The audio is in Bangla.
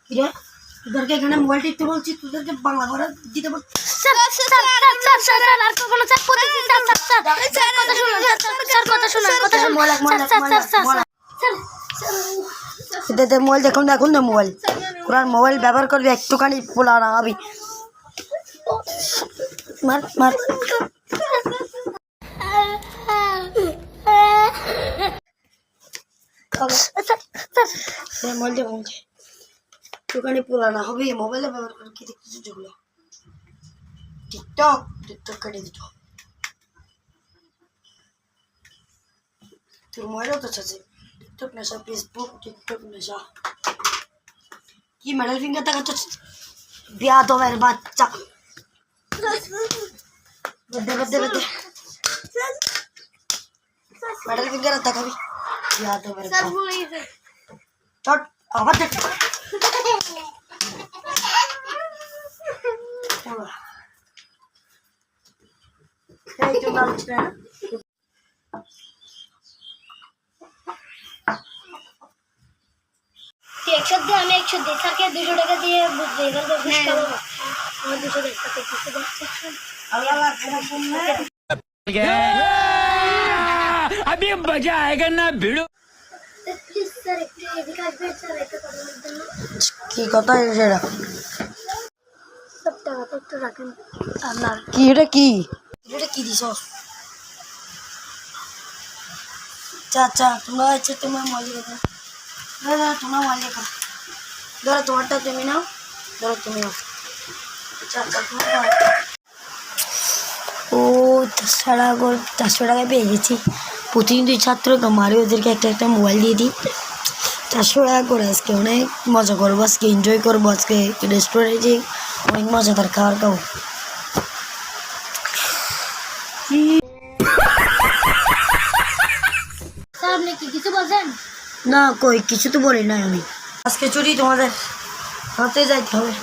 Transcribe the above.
রে তোদেরকে এখানে মোবাইল টিপতে বলছি, তোদেরকে বাংলা করে দিতে বলছি। মোবাইল দেখুন না, এখন না মোবাইল কোরআন মোবাইল ব্যবহার করবি একটুখানি পোলা না হবি। মার মার মোবাইল দিয়ে বলছে একটুখানি পোলা না হবি, মোবাইলে ব্যবহার করে কি দেখতেছিস যেগুলো? টিকটক টিকটক কেটে দিত তোর মোবাইলও তো আছে। টিকটক নেশা, ফেসবুক টিকটক নেশা, কি মেডাল ফিঙ্গার দেখাচ্ছ বেয়াদবের বাচ্চা। মেডাল ফিঙ্গার দেখাবি বেয়াদবের চট আবার দেখ। একশো দিয়ে আমি 100 দিই, স্যারকে 200 টাকা দিয়ে বুঝবে এবার আমার 200 अभी मजा आएगा ना भिड़ो। প্লিজ স্যার একটু এদিকে আসবেন স্যার, একটা কথা বলতেন না। কি কথা সেটা? সব টাকাটা একটু রাখেন আপনার। কি এটা কি এটা কি দিছ? চাচা তোমরা আছে, তোমার মোবাইল দেখো, দাদা তোমার মোবাইল দেখো, ধরো তোমারটা তুমি নাও, ধরো তুমি নাও। চাচা ও 400 টাকায় পেয়ে গেছি। প্রতিদিন 2 ছাত্রকে মারি, ওদেরকে একটা একটা মোবাইল দিয়ে দিই। 400 টাকা করে আজকে অনেক মজা করবো, আজকে এনজয় করবো, আজকে রেস্টুরেন্টে অনেক মজাদার খাবার খাবো। স্যার আপনি কি কিছু বলছেন? না কই কিছু তো বলি না আমি। আজকে চুরি তোমাদের হাতে যাইতে হবে।